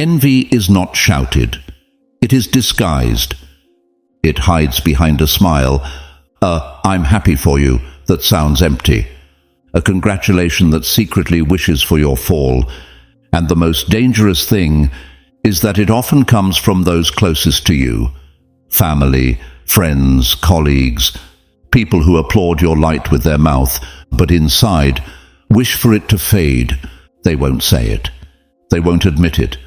Envy is not shouted. It is disguised. It hides behind a smile, "I'm happy for you," that sounds empty, a congratulation that secretly wishes for your fall. And the most dangerous thing is that it often comes from those closest to you: family, friends, colleagues, people who applaud your light with their mouth, but inside wish for it to fade. They won't say it. They won't admit it.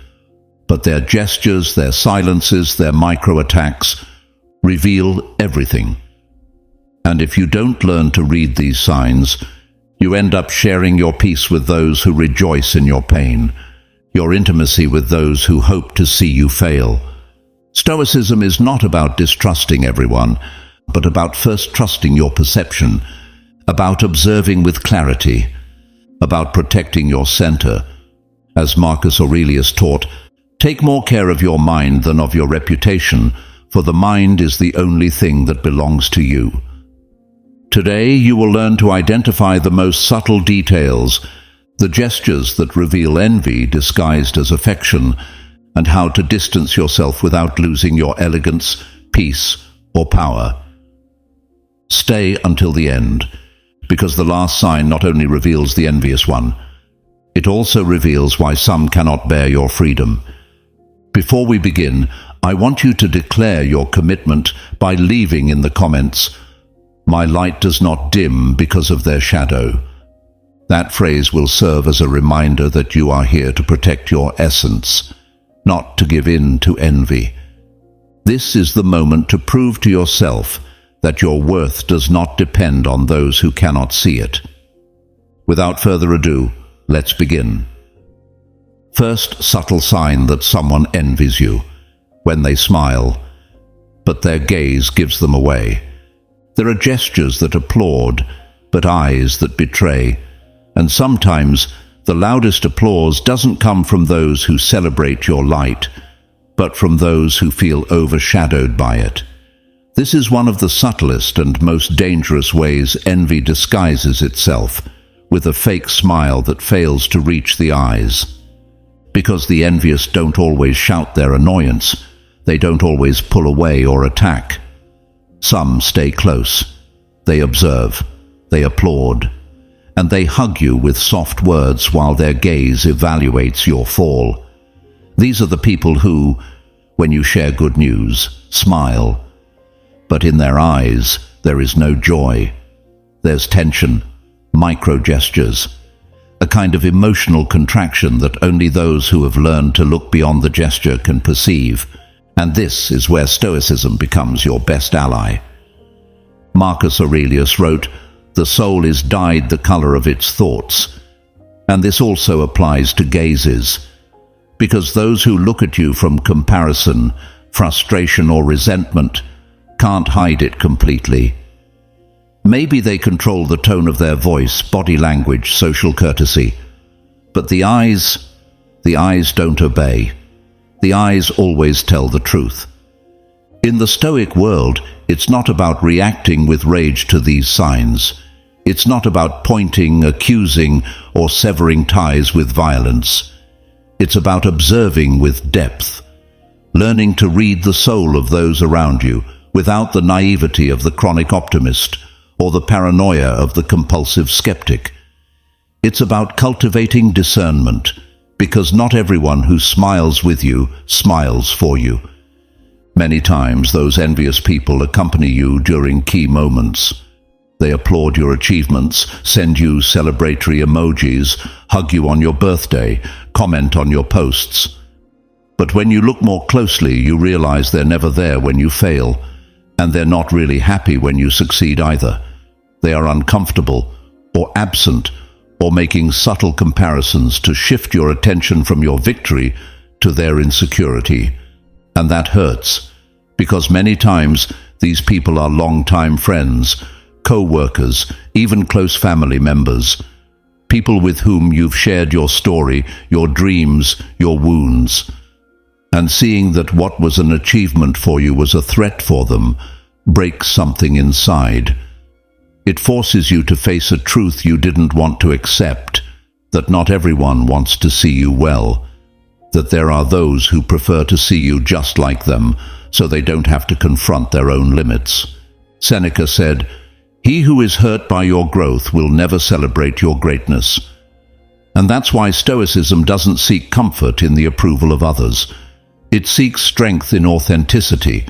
But their gestures, their silences, their micro-attacks reveal everything. And if you don't learn to read these signs, you end up sharing your peace with those who rejoice in your pain, your intimacy with those who hope to see you fail. Stoicism is not about distrusting everyone, but about first trusting your perception, about observing with clarity, about protecting your center. As Marcus Aurelius taught, take more care of your mind than of your reputation, for the mind is the only thing that belongs to you. Today you will learn to identify the most subtle details, the gestures that reveal envy disguised as affection, and how to distance yourself without losing your elegance, peace, or power. Stay until the end, because the last sign not only reveals the envious one, it also reveals why some cannot bear your freedom. Before we begin, I want you to declare your commitment by leaving in the comments, "My light does not dim because of their shadow." That phrase will serve as a reminder that you are here to protect your essence, not to give in to envy. This is the moment to prove to yourself that your worth does not depend on those who cannot see it. Without further ado, let's begin. First subtle sign that someone envies you: when they smile, but their gaze gives them away. There are gestures that applaud, but eyes that betray. And sometimes the loudest applause doesn't come from those who celebrate your light, but from those who feel overshadowed by it. This is one of the subtlest and most dangerous ways envy disguises itself, with a fake smile that fails to reach the eyes. Because the envious don't always shout their annoyance, they don't always pull away or attack. Some stay close, they observe, they applaud, and they hug you with soft words while their gaze evaluates your fall. These are the people who, when you share good news, smile, but in their eyes there is no joy. There's tension, micro-gestures, a kind of emotional contraction that only those who have learned to look beyond the gesture can perceive. And this is where Stoicism becomes your best ally. Marcus Aurelius wrote, "The soul is dyed the color of its thoughts." And this also applies to gazes, because those who look at you from comparison, frustration, or resentment can't hide it completely. Maybe they control the tone of their voice, body language, social courtesy, but the eyes don't obey. The eyes always tell the truth. In the Stoic world, it's not about reacting with rage to these signs. It's not about pointing, accusing, or severing ties with violence. It's about observing with depth, learning to read the soul of those around you without the naivety of the chronic optimist or the paranoia of the compulsive skeptic. It's about cultivating discernment, because not everyone who smiles with you smiles for you. Many times those envious people accompany you during key moments. They applaud your achievements, send you celebratory emojis, hug you on your birthday, comment on your posts. But when you look more closely, you realize they're never there when you fail, and they're not really happy when you succeed either. They are uncomfortable, or absent, or making subtle comparisons to shift your attention from your victory to their insecurity. And that hurts, because many times these people are long-time friends, co-workers, even close family members, people with whom you've shared your story, your dreams, your wounds. And seeing that what was an achievement for you was a threat for them breaks something inside. It forces you to face a truth you didn't want to accept, that not everyone wants to see you well. that there are those who prefer to see you just like them, so they don't have to confront their own limits. Seneca said, "He who is hurt by your growth will never celebrate your greatness." And that's why Stoicism doesn't seek comfort in the approval of others. It seeks strength in authenticity,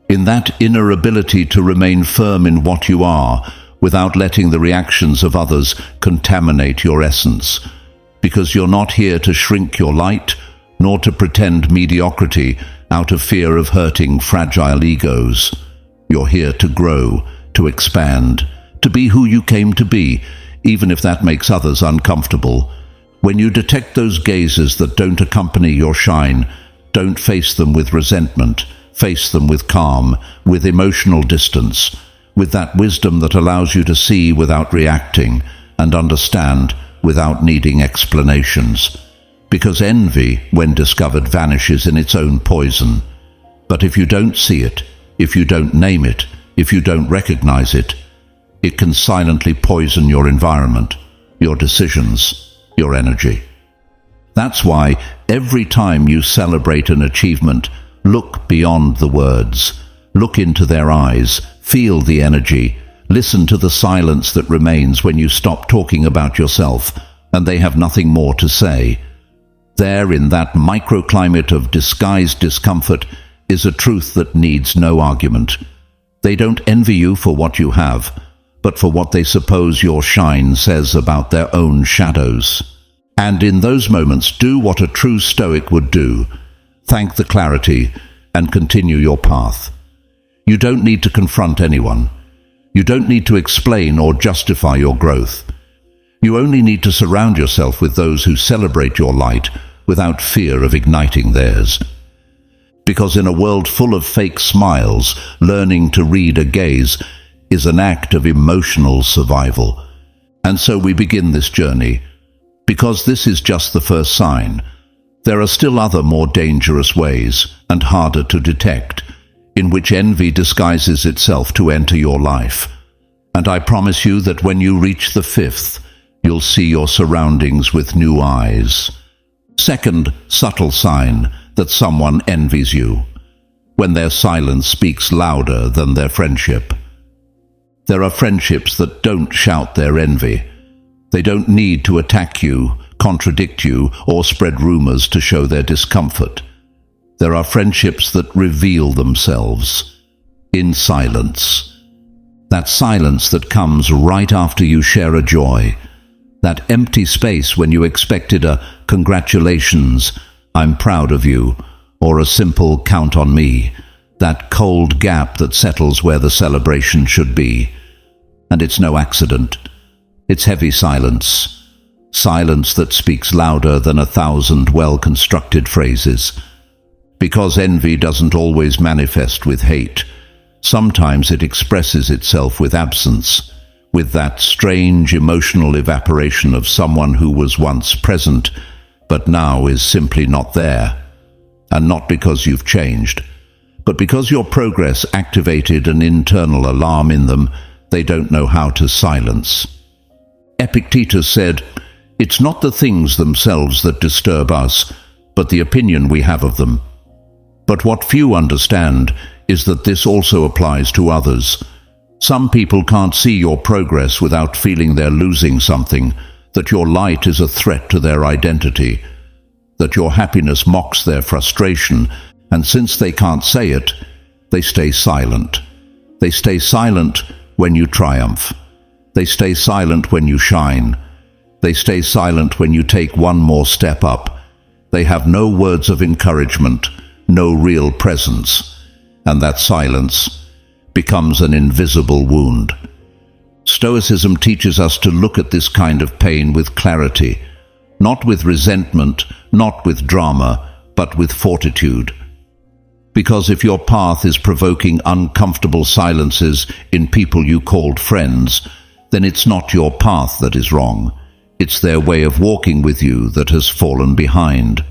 in that inner ability to remain firm in what you are, without letting the reactions of others contaminate your essence. Because you're not here to shrink your light, nor to pretend mediocrity out of fear of hurting fragile egos. You're here to grow, to expand, to be who you came to be, even if that makes others uncomfortable. When you detect those gazes that don't accompany your shine, don't face them with resentment. Face them with calm, with emotional distance, with that wisdom that allows you to see without reacting and understand without needing explanations. Because envy, when discovered, vanishes in its own poison. But if you don't see it, if you don't name it, if you don't recognize it, it can silently poison your environment, your decisions, your energy. That's why every time you celebrate an achievement, look beyond the words. Look into their eyes. Feel the energy. Listen to the silence that remains when you stop talking about yourself and they have nothing more to say. There, in that microclimate of disguised discomfort, is a truth that needs no argument. They don't envy you for what you have, but for what they suppose your shine says about their own shadows. And in those moments, do what a true Stoic would do. Thank the clarity and continue your path. You don't need to confront anyone. You don't need to explain or justify your growth. You only need to surround yourself with those who celebrate your light without fear of igniting theirs. Because in a world full of fake smiles, learning to read a gaze is an act of emotional survival. And so we begin this journey. Because this is just the first sign. There are still other more dangerous ways, and harder to detect, in which envy disguises itself to enter your life. And I promise you that when you reach the fifth, you'll see your surroundings with new eyes. Second subtle sign that someone envies you, when their silence speaks louder than their friendship. There are friendships that don't shout their envy. They don't need to attack you, contradict you, or spread rumors to show their discomfort. There are friendships that reveal themselves in silence. That silence that comes right after you share a joy. That empty space when you expected a "congratulations, I'm proud of you," or a simple "count on me." That cold gap that settles where the celebration should be. And it's no accident. It's heavy silence. Silence that speaks louder than 1,000 well-constructed phrases. Because envy doesn't always manifest with hate. Sometimes it expresses itself with absence, with that strange emotional evaporation of someone who was once present, but now is simply not there. And not because you've changed, but because your progress activated an internal alarm in them they don't know how to silence. Epictetus said, "It's not the things themselves that disturb us, but the opinion we have of them." But what few understand is that this also applies to others. Some people can't see your progress without feeling they're losing something, that your light is a threat to their identity, that your happiness mocks their frustration, and since they can't say it, they stay silent. They stay silent when you triumph. They stay silent when you shine. They stay silent when you take one more step up. They have no words of encouragement, no real presence, and that silence becomes an invisible wound. Stoicism teaches us to look at this kind of pain with clarity, not with resentment, not with drama, but with fortitude. Because if your path is provoking uncomfortable silences in people you called friends, then it's not your path that is wrong. It's their way of walking with you that has fallen behind.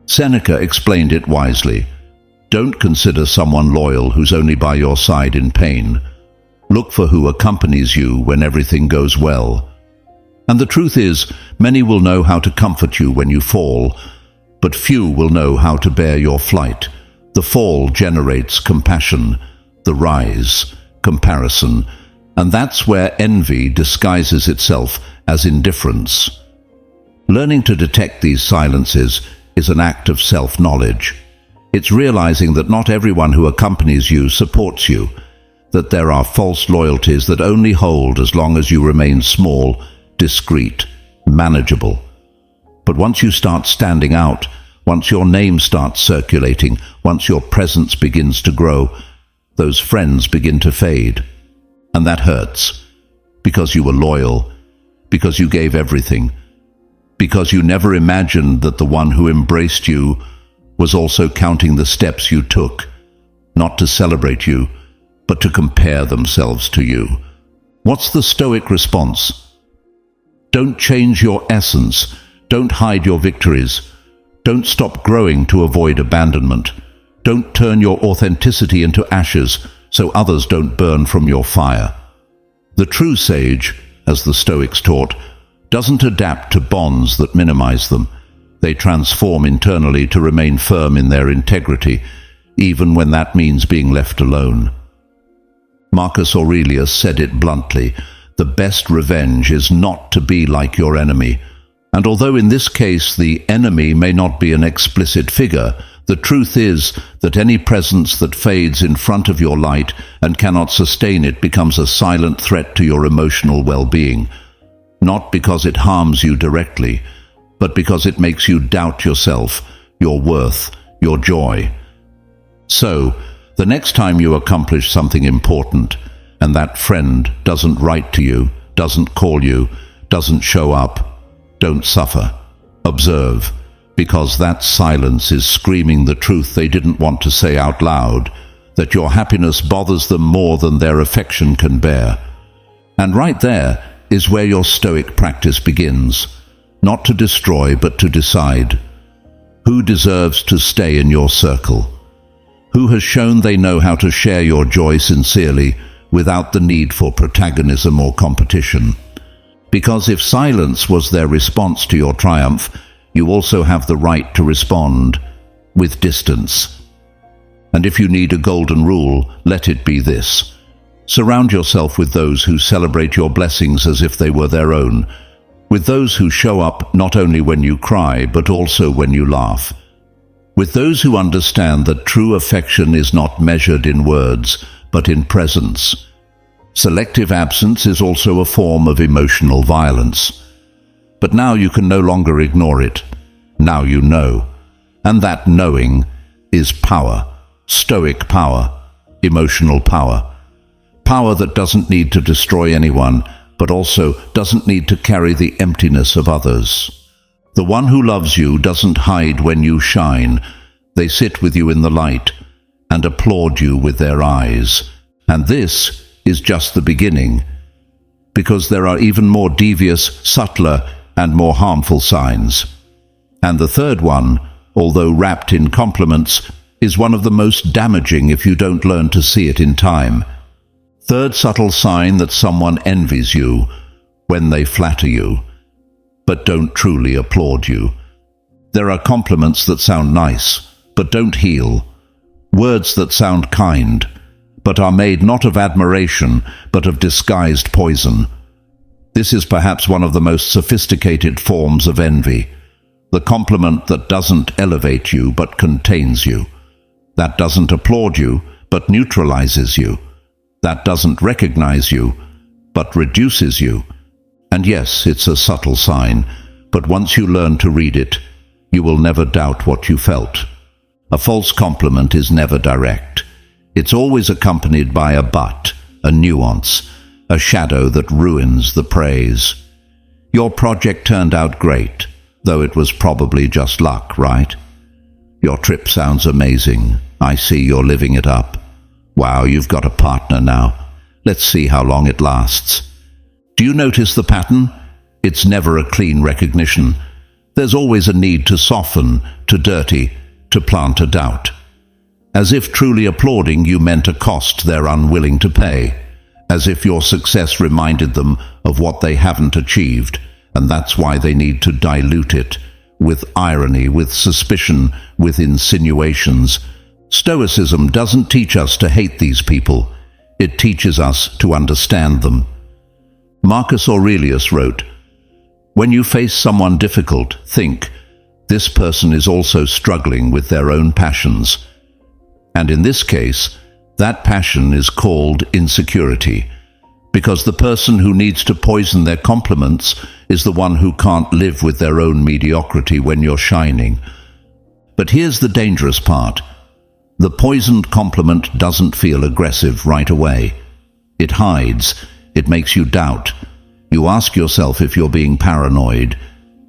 Seneca explained it wisely. Don't consider someone loyal who's only by your side in pain. Look for who accompanies you when everything goes well. And the truth is, many will know how to comfort you when you fall, but few will know how to bear your flight. The fall generates compassion, the rise, comparison, and that's where envy disguises itself as indifference. Learning to detect these silences is an act of self-knowledge. It's realizing that not everyone who accompanies you supports you, that there are false loyalties that only hold as long as you remain small, discreet, manageable. But once you start standing out, once your name starts circulating, once your presence begins to grow, those friends begin to fade. And that hurts, because you were loyal, because you gave everything, because you never imagined that the one who embraced you was also counting the steps you took, not to celebrate you, but to compare themselves to you. What's the Stoic response? Don't change your essence. Don't hide your victories. Don't stop growing to avoid abandonment. Don't turn your authenticity into ashes so others don't burn from your fire. The true sage, as the Stoics taught, doesn't adapt to bonds that minimize them. They transform internally to remain firm in their integrity, even when that means being left alone. Marcus Aurelius said it bluntly, the best revenge is not to be like your enemy. And although in this case the enemy may not be an explicit figure, the truth is that any presence that fades in front of your light and cannot sustain it becomes a silent threat to your emotional well-being. Not because it harms you directly, but because it makes you doubt yourself, your worth, your joy. So, the next time you accomplish something important, and that friend doesn't write to you, doesn't call you, doesn't show up, don't suffer. Observe, because that silence is screaming the truth they didn't want to say out loud, that your happiness bothers them more than their affection can bear. And right there is where your Stoic practice begins, not to destroy but to decide. Who deserves to stay in your circle? Who has shown they know how to share your joy sincerely without the need for protagonism or competition? Because if silence was their response to your triumph, you also have the right to respond with distance. And if you need a golden rule, let it be this. Surround yourself with those who celebrate your blessings as if they were their own, with those who show up not only when you cry, but also when you laugh, with those who understand that true affection is not measured in words, but in presence. Selective absence is also a form of emotional violence. But now you can no longer ignore it. Now you know. And that knowing is power. Stoic power. Emotional power. Power that doesn't need to destroy anyone, but also doesn't need to carry the emptiness of others. The one who loves you doesn't hide when you shine. They sit with you in the light and applaud you with their eyes. And this is just the beginning, because there are even more devious, subtler, and more harmful signs. And the third one, although wrapped in compliments, is one of the most damaging if you don't learn to see it in time. Third subtle sign that someone envies you when they flatter you, but don't truly applaud you. There are compliments that sound nice, but don't heal. Words that sound kind, but are made not of admiration, but of disguised poison. This is perhaps one of the most sophisticated forms of envy. The compliment that doesn't elevate you, but contains you. That doesn't applaud you, but neutralizes you. That doesn't recognize you, but reduces you. And yes, it's a subtle sign, but once you learn to read it, you will never doubt what you felt. A false compliment is never direct. It's always accompanied by a but, a nuance, a shadow that ruins the praise. Your project turned out great, though it was probably just luck, right? Your trip sounds amazing. I see you're living it up. Wow, you've got a partner now. Let's see how long it lasts. Do you notice the pattern? It's never a clean recognition. There's always a need to soften, to dirty, to plant a doubt. As if truly applauding you meant a cost they're unwilling to pay. As if your success reminded them of what they haven't achieved, and that's why they need to dilute it with irony, with suspicion, with insinuations. Stoicism doesn't teach us to hate these people. It teaches us to understand them. Marcus Aurelius wrote, "When you face someone difficult, think, this person is also struggling with their own passions." And in this case, that passion is called insecurity, because the person who needs to poison their compliments is the one who can't live with their own mediocrity when you're shining. But here's the dangerous part. The poisoned compliment doesn't feel aggressive right away. It hides. It makes you doubt. You ask yourself if you're being paranoid,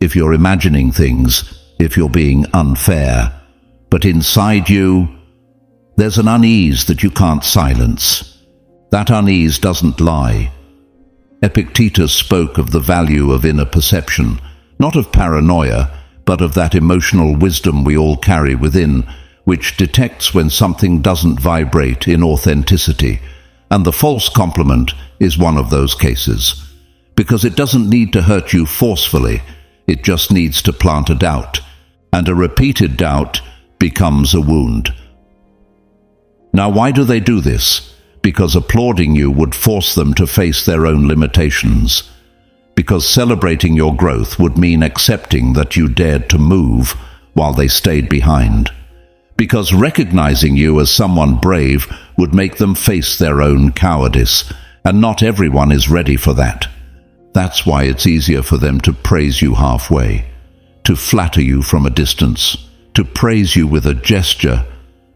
if you're imagining things, if you're being unfair. But inside you, there's an unease that you can't silence. That unease doesn't lie. Epictetus spoke of the value of inner perception, not of paranoia, but of that emotional wisdom we all carry within, which detects when something doesn't vibrate in authenticity. And the false compliment is one of those cases, because it doesn't need to hurt you forcefully, it just needs to plant a doubt, and a repeated doubt becomes a wound. Now, why do they do this? Because applauding you would force them to face their own limitations. Because celebrating your growth would mean accepting that you dared to move while they stayed behind. Because recognizing you as someone brave would make them face their own cowardice, and not everyone is ready for that. That's why it's easier for them to praise you halfway, to flatter you from a distance, to praise you with a gesture,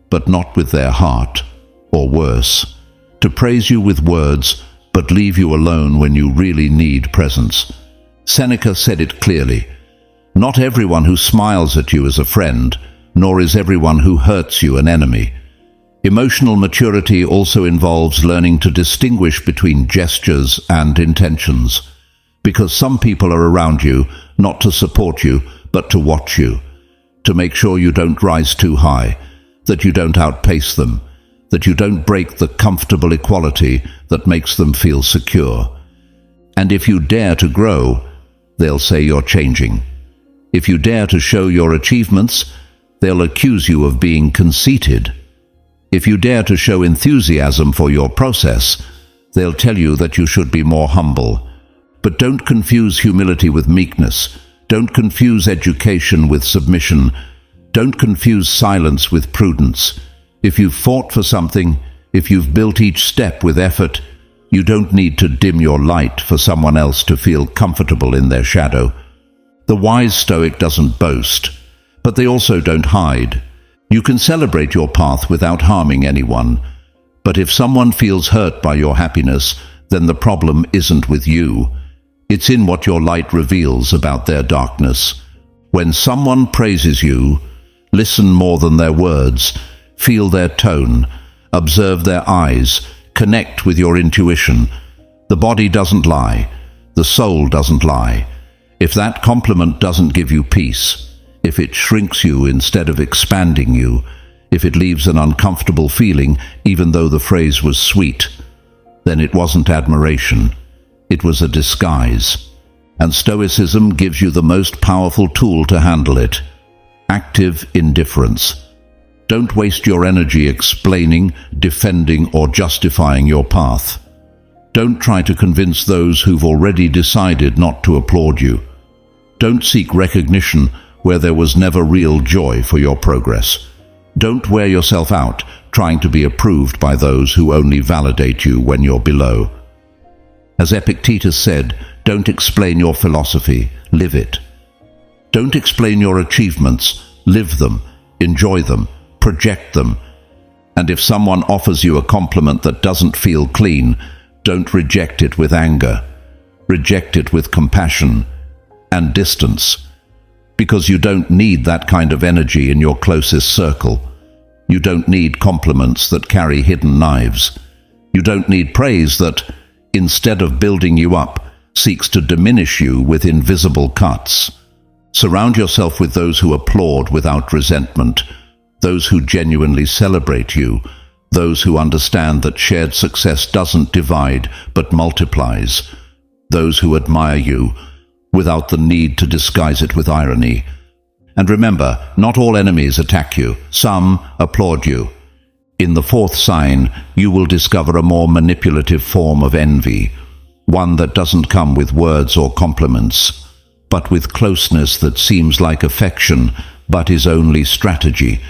but not with their heart, or worse, to praise you with words, but leave you alone when you really need presence. Seneca said it clearly, "Not everyone who smiles at you is a friend, nor is everyone who hurts you an enemy." Emotional maturity also involves learning to distinguish between gestures and intentions, because some people are around you not to support you, but to watch you, to make sure you don't rise too high, that you don't outpace them, that you don't break the comfortable equality that makes them feel secure. And if you dare to grow, they'll say you're changing. If you dare to show your achievements, they'll accuse you of being conceited. If you dare to show enthusiasm for your process, they'll tell you that you should be more humble. But don't confuse humility with meekness. Don't confuse education with submission. Don't confuse silence with prudence. If you've fought for something, if you've built each step with effort, you don't need to dim your light for someone else to feel comfortable in their shadow. The wise Stoic doesn't boast, but they also don't hide. You can celebrate your path without harming anyone, but if someone feels hurt by your happiness, then the problem isn't with you. It's in what your light reveals about their darkness. When someone praises you, listen more than their words, feel their tone, observe their eyes, connect with your intuition. The body doesn't lie, the soul doesn't lie. If that compliment doesn't give you peace, if it shrinks you instead of expanding you, if it leaves an uncomfortable feeling even though the phrase was sweet, then it wasn't admiration, it was a disguise. And Stoicism gives you the most powerful tool to handle it: active indifference. Don't waste your energy explaining, defending, or justifying your path. Don't try to convince those who've already decided not to applaud you. Don't seek recognition where there was never real joy for your progress. Don't wear yourself out trying to be approved by those who only validate you when you're below. As Epictetus said, don't explain your philosophy, live it. Don't explain your achievements, live them, enjoy them, project them. And if someone offers you a compliment that doesn't feel clean, don't reject it with anger. Reject it with compassion and distance. Because you don't need that kind of energy in your closest circle. You don't need compliments that carry hidden knives. You don't need praise that, instead of building you up, seeks to diminish you with invisible cuts. Surround yourself with those who applaud without resentment, those who genuinely celebrate you, those who understand that shared success doesn't divide but multiplies, those who admire you without the need to disguise it with irony, And remember, not all enemies attack you. Some applaud you. In the fourth sign, you will discover a more manipulative form of envy, one that doesn't come with words or compliments, but with closeness that seems like affection, but is only strategy.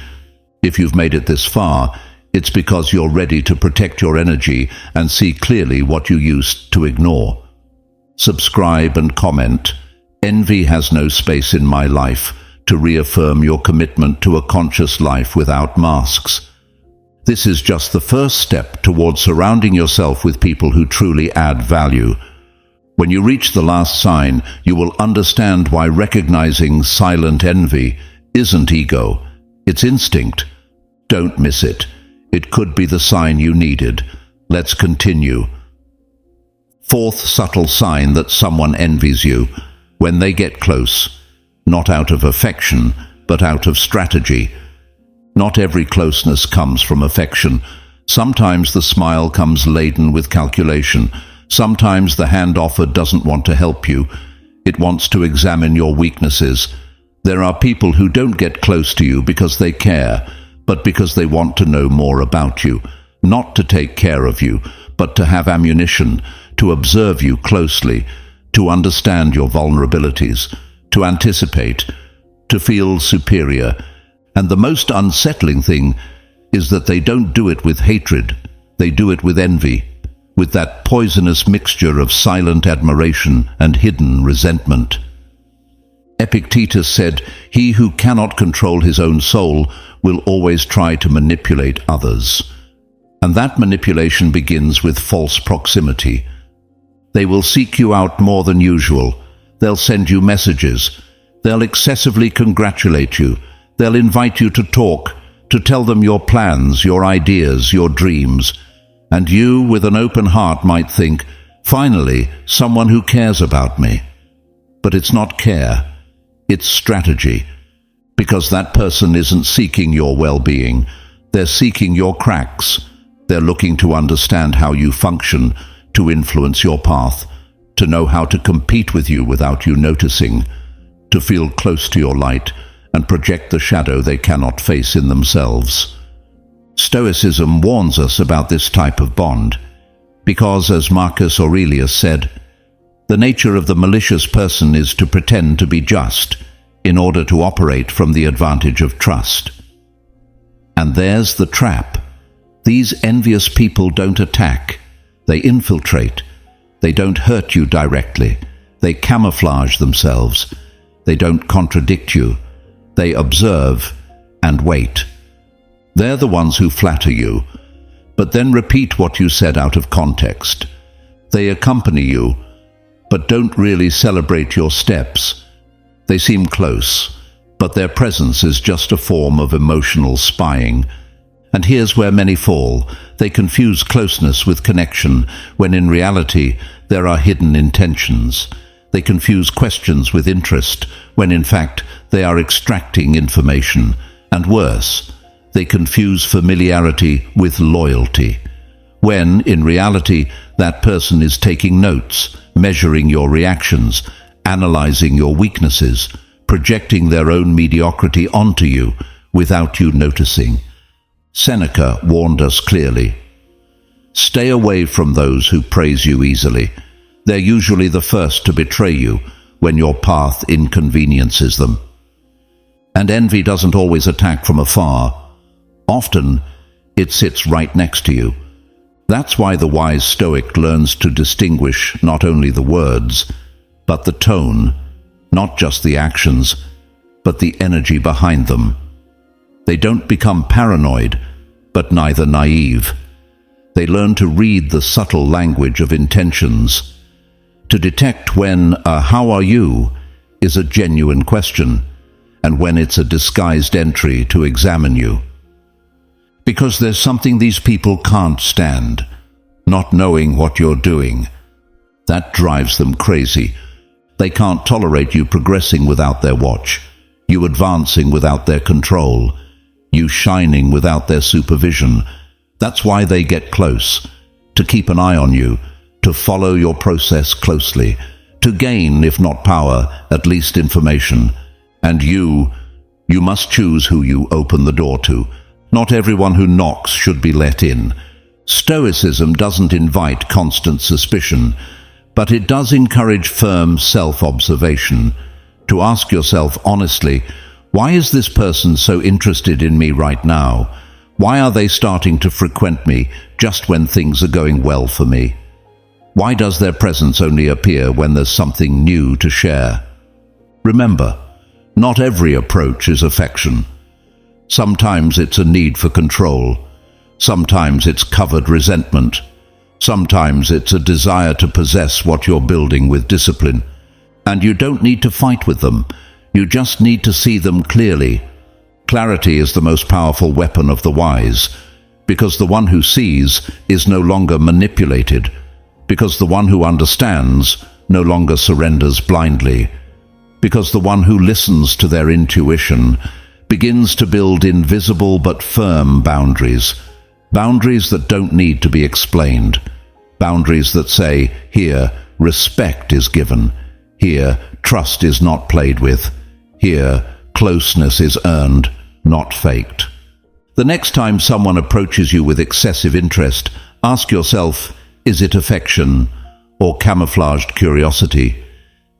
If you've made it this far, it's because you're ready to protect your energy and see clearly what you used to ignore. Subscribe and comment. Envy has no space in my life, to reaffirm your commitment to a conscious life without masks. This is just the first step towards surrounding yourself with people who truly add value. When you reach the last sign, you will understand why recognizing silent envy isn't ego, it's instinct. Don't miss it. It could be the sign you needed. Let's continue. Fourth subtle sign that someone envies you, when they get close, not out of affection, but out of strategy. Not every closeness comes from affection. Sometimes the smile comes laden with calculation. Sometimes the hand offered doesn't want to help you. It wants to examine your weaknesses. There are people who don't get close to you because they care, but because they want to know more about you, not to take care of you, but to have ammunition, to observe you closely, to understand your vulnerabilities, to anticipate, to feel superior. And the most unsettling thing is that they don't do it with hatred, they do it with envy, with that poisonous mixture of silent admiration and hidden resentment. Epictetus said, "He who cannot control his own soul will always try to manipulate others." And that manipulation begins with false proximity. They will seek you out more than usual. They'll send you messages. They'll excessively congratulate you. They'll invite you to talk, to tell them your plans, your ideas, your dreams. And you, with an open heart, might think, finally, someone who cares about me. But it's not care. It's strategy. Because that person isn't seeking your well-being. They're seeking your cracks. They're looking to understand how you function, to influence your path, to know how to compete with you without you noticing, to feel close to your light and project the shadow they cannot face in themselves. Stoicism warns us about this type of bond, because, as Marcus Aurelius said, the nature of the malicious person is to pretend to be just in order to operate from the advantage of trust. And there's the trap. These envious people don't attack. They infiltrate. They don't hurt you directly. They camouflage themselves. They don't contradict you. They observe and wait. They're the ones who flatter you, but then repeat what you said out of context. They accompany you, but don't really celebrate your steps. They seem close, but their presence is just a form of emotional spying. And here's where many fall. They confuse closeness with connection, when in reality there are hidden intentions. They confuse questions with interest, when in fact they are extracting information. And worse, they confuse familiarity with loyalty, when in reality that person is taking notes, measuring your reactions, analyzing your weaknesses, projecting their own mediocrity onto you without you noticing. Seneca warned us clearly. Stay away from those who praise you easily. They're usually the first to betray you when your path inconveniences them. And envy doesn't always attack from afar. Often, it sits right next to you. That's why the wise Stoic learns to distinguish not only the words, but the tone, not just the actions, but the energy behind them. They don't become paranoid, but neither naive. They learn to read the subtle language of intentions, to detect when a "how are you" is a genuine question, and when it's a disguised entry to examine you. Because there's something these people can't stand, not knowing what you're doing. That drives them crazy. They can't tolerate you progressing without their watch, you advancing without their control, you shining without their supervision. That's why they get close, to keep an eye on you, to follow your process closely, to gain, if not power, at least information, and you You must choose who you open the door to. Not everyone who knocks should be let in. Stoicism doesn't invite constant suspicion, but it does encourage firm self-observation. To ask yourself honestly, why is this person so interested in me right now? Why are they starting to frequent me just when things are going well for me? Why does their presence only appear when there's something new to share? Remember, not every approach is affection. Sometimes it's a need for control. Sometimes it's covered resentment. Sometimes it's a desire to possess what you're building with discipline. And you don't need to fight with them. You just need to see them clearly. Clarity is the most powerful weapon of the wise, because the one who sees is no longer manipulated, because the one who understands no longer surrenders blindly, because the one who listens to their intuition begins to build invisible but firm boundaries, boundaries that don't need to be explained, boundaries that say, here, respect is given, here, trust is not played with, here, closeness is earned, not faked. The next time someone approaches you with excessive interest, ask yourself, is it affection or camouflaged curiosity?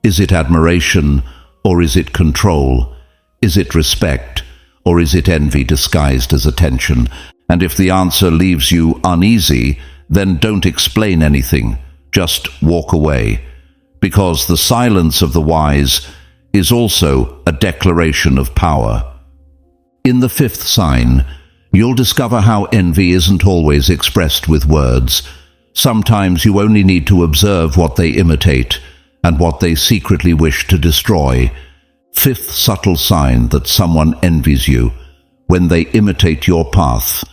Is it admiration or is it control? Is it respect or is it envy disguised as attention? And if the answer leaves you uneasy, then don't explain anything, just walk away, because the silence of the wise is also a declaration of power. In the fifth sign, you'll discover how envy isn't always expressed with words. Sometimes you only need to observe what they imitate and what they secretly wish to destroy. Fifth subtle sign that someone envies you, when they imitate your path,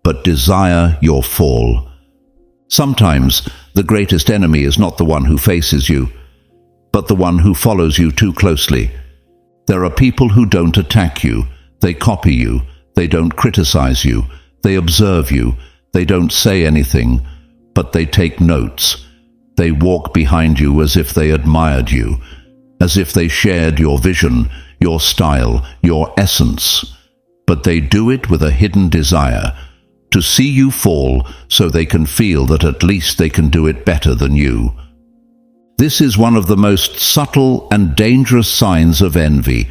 but desire your fall. Sometimes the greatest enemy is not the one who faces you, but the one who follows you too closely. There are people who don't attack you, they copy you, they don't criticize you, they observe you, they don't say anything, but they take notes. They walk behind you as if they admired you, as if they shared your vision, your style, your essence. But they do it with a hidden desire, to see you fall so they can feel that at least they can do it better than you. This is one of the most subtle and dangerous signs of envy,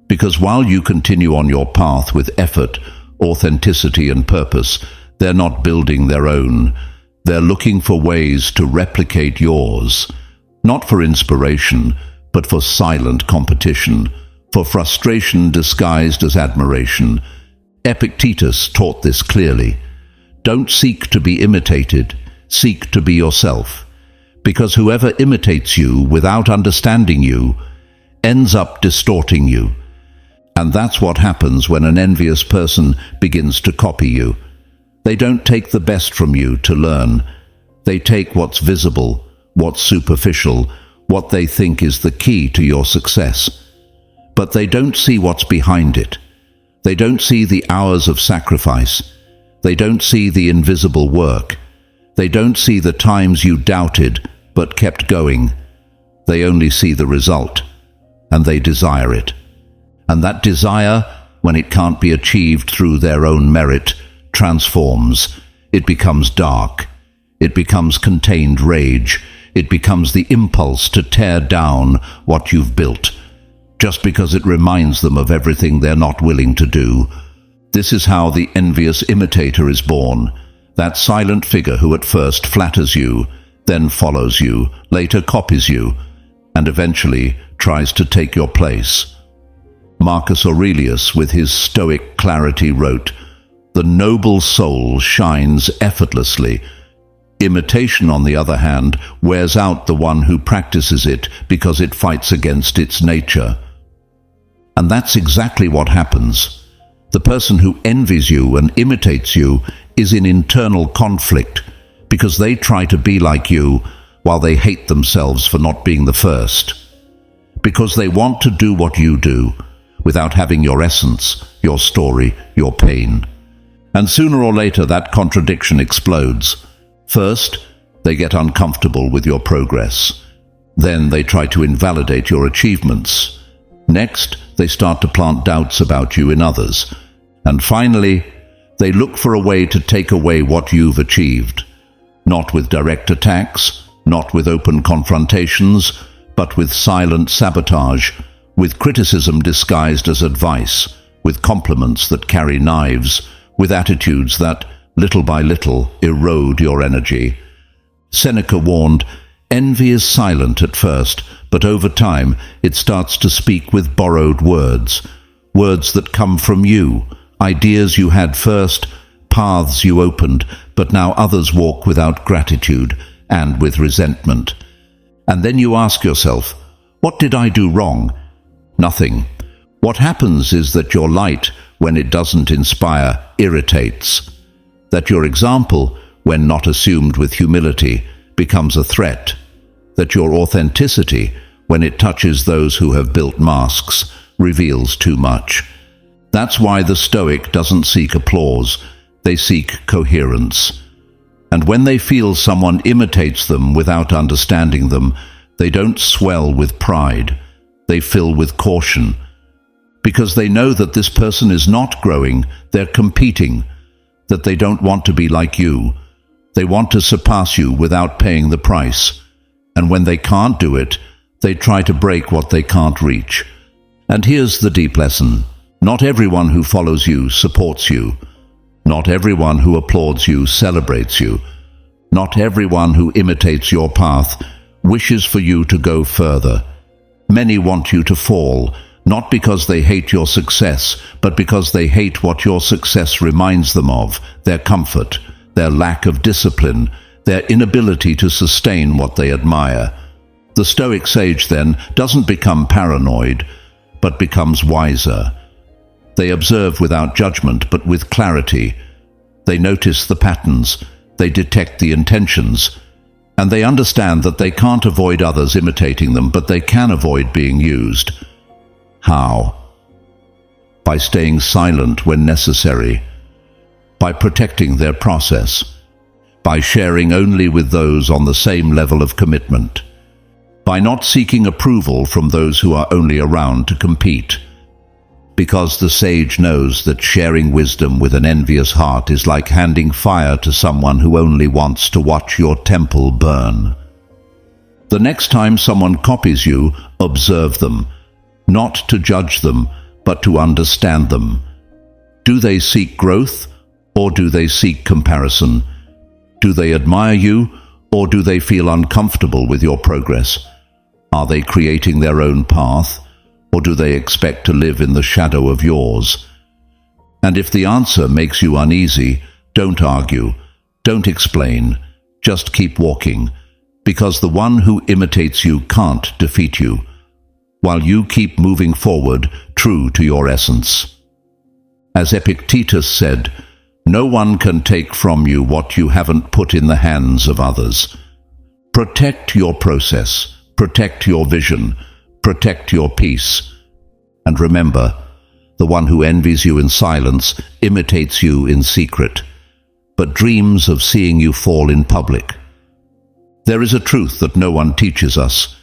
because while you continue on your path with effort, authenticity and purpose, they're not building their own. They're looking for ways to replicate yours, not for inspiration, but for silent competition, for frustration disguised as admiration. Epictetus taught this clearly. Don't seek to be imitated, seek to be yourself, because whoever imitates you without understanding you ends up distorting you. And that's what happens when an envious person begins to copy you. They don't take the best from you to learn. They take what's visible, what's superficial, what they think is the key to your success. But they don't see what's behind it. They don't see the hours of sacrifice. They don't see the invisible work. They don't see the times you doubted but kept going. They only see the result, and they desire it. And that desire, when it can't be achieved through their own merit, transforms. It becomes dark. It becomes contained rage. It becomes the impulse to tear down what you've built, just because it reminds them of everything they're not willing to do. This is how the envious imitator is born, that silent figure who at first flatters you, then follows you, later copies you, and eventually tries to take your place. Marcus Aurelius, with his Stoic clarity, wrote, "The noble soul shines effortlessly. Imitation, on the other hand, wears out the one who practices it because it fights against its nature." And that's exactly what happens. The person who envies you and imitates you is in internal conflict because they try to be like you while they hate themselves for not being the first. Because they want to do what you do, without having your essence, your story, your pain. And sooner or later that contradiction explodes. First, they get uncomfortable with your progress. Then they try to invalidate your achievements. Next, they start to plant doubts about you in others. And finally, they look for a way to take away what you've achieved. Not with direct attacks, not with open confrontations, but with silent sabotage, with criticism disguised as advice, with compliments that carry knives, with attitudes that, little by little, erode your energy. Seneca warned, "Envy is silent at first, but over time it starts to speak with borrowed words, words that come from you, ideas you had first, paths you opened, but now others walk without gratitude and with resentment." And then you ask yourself, what did I do wrong? Nothing. What happens is that your light, when it doesn't inspire, irritates. That your example, when not assumed with humility, becomes a threat. That your authenticity, when it touches those who have built masks, reveals too much. That's why the Stoic doesn't seek applause, they seek coherence. And when they feel someone imitates them without understanding them, they don't swell with pride, they fill with caution. Because they know that this person is not growing, they're competing, that they don't want to be like you. They want to surpass you without paying the price. And when they can't do it, they try to break what they can't reach. And here's the deep lesson. Not everyone who follows you supports you. Not everyone who applauds you celebrates you. Not everyone who imitates your path wishes for you to go further. Many want you to fall, not because they hate your success, but because they hate what your success reminds them of, their comfort, their lack of discipline, their inability to sustain what they admire. The Stoic sage, then, doesn't become paranoid, but becomes wiser. They observe without judgment, but with clarity. They notice the patterns, they detect the intentions, and they understand that they can't avoid others imitating them, but they can avoid being used. How? By staying silent when necessary, by protecting their process, by sharing only with those on the same level of commitment, by not seeking approval from those who are only around to compete. Because the sage knows that sharing wisdom with an envious heart is like handing fire to someone who only wants to watch your temple burn. The next time someone copies you, observe them, not to judge them, but to understand them. Do they seek growth, or do they seek comparison? Do they admire you, or do they feel uncomfortable with your progress? Are they creating their own path, or do they expect to live in the shadow of yours? And if the answer makes you uneasy, don't argue, don't explain, just keep walking, because the one who imitates you can't defeat you, while you keep moving forward, true to your essence. As Epictetus said, no one can take from you what you haven't put in the hands of others. Protect your process, protect your vision, protect your peace. And remember, the one who envies you in silence imitates you in secret, but dreams of seeing you fall in public. There is a truth that no one teaches us,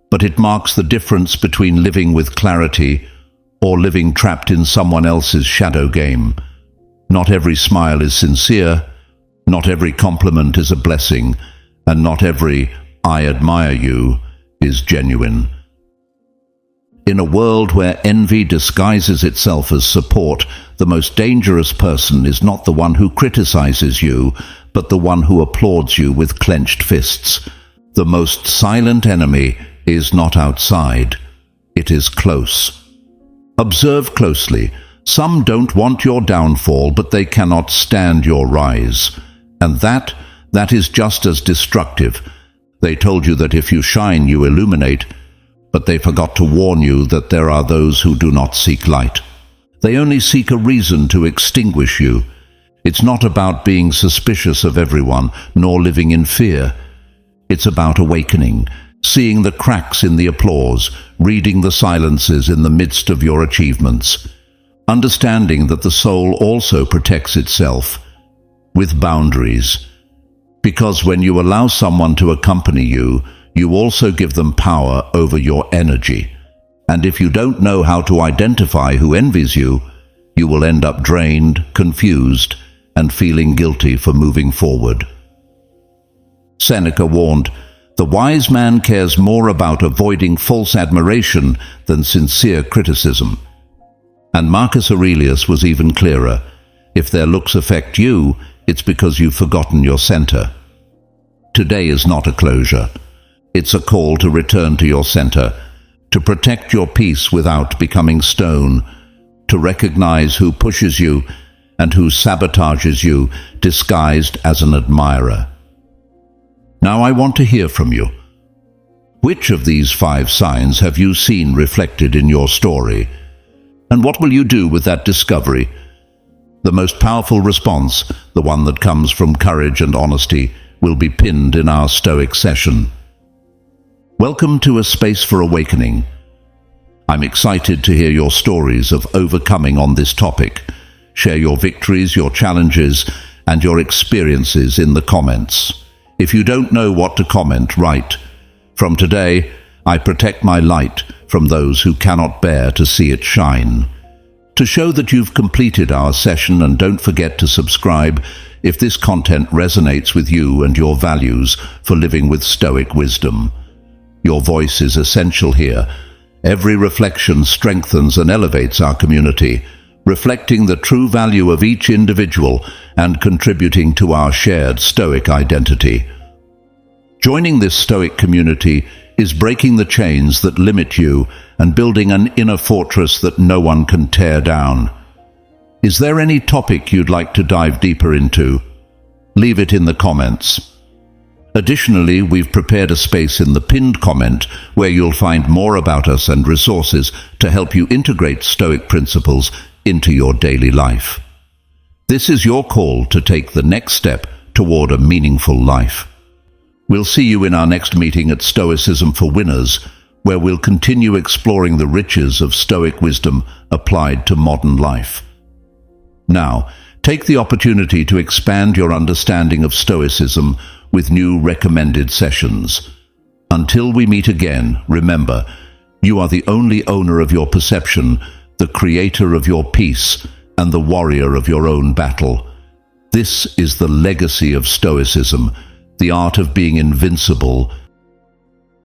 but it marks the difference between living with clarity or living trapped in someone else's shadow game. Not every smile is sincere, not every compliment is a blessing, and not every "I admire you" is genuine. In a world where envy disguises itself as support, the most dangerous person is not the one who criticizes you, but the one who applauds you with clenched fists. The most silent enemy is not outside, it is close. Observe closely. Some don't want your downfall, but they cannot stand your rise. And that is just as destructive. They told you that if you shine, you illuminate, but they forgot to warn you that there are those who do not seek light. They only seek a reason to extinguish you. It's not about being suspicious of everyone, nor living in fear. It's about awakening, seeing the cracks in the applause, reading the silences in the midst of your achievements, understanding that the soul also protects itself with boundaries. Because when you allow someone to accompany you, you also give them power over your energy. And if you don't know how to identify who envies you, you will end up drained, confused, and feeling guilty for moving forward. Seneca warned, "The wise man cares more about avoiding false admiration than sincere criticism." And Marcus Aurelius was even clearer, "If their looks affect you, it's because you've forgotten your center." Today is not a closure. It's a call to return to your center, to protect your peace without becoming stone, to recognize who pushes you and who sabotages you disguised as an admirer. Now I want to hear from you. Which of these 5 signs have you seen reflected in your story? And what will you do with that discovery? The most powerful response, the one that comes from courage and honesty, will be pinned in our Stoic session. Welcome to A Space for Awakening. I'm excited to hear your stories of overcoming on this topic. Share your victories, your challenges, and your experiences in the comments. If you don't know what to comment, write, "From today, I protect my light from those who cannot bear to see it shine." To show that you've completed our session, and don't forget to subscribe if this content resonates with you and your values for living with Stoic wisdom. Your voice is essential here. Every reflection strengthens and elevates our community, reflecting the true value of each individual and contributing to our shared Stoic identity. Joining this Stoic community is breaking the chains that limit you and building an inner fortress that no one can tear down. Is there any topic you'd like to dive deeper into? Leave it in the comments. Additionally, we've prepared a space in the pinned comment where you'll find more about us and resources to help you integrate Stoic principles into your daily life. This is your call to take the next step toward a meaningful life. We'll see you in our next meeting at Stoicism for Winners, where we'll continue exploring the riches of Stoic wisdom applied to modern life. Now, take the opportunity to expand your understanding of Stoicism with new recommended sessions. Until we meet again, remember, you are the only owner of your perception, the creator of your peace, and the warrior of your own battle. This is the legacy of Stoicism, the art of being invincible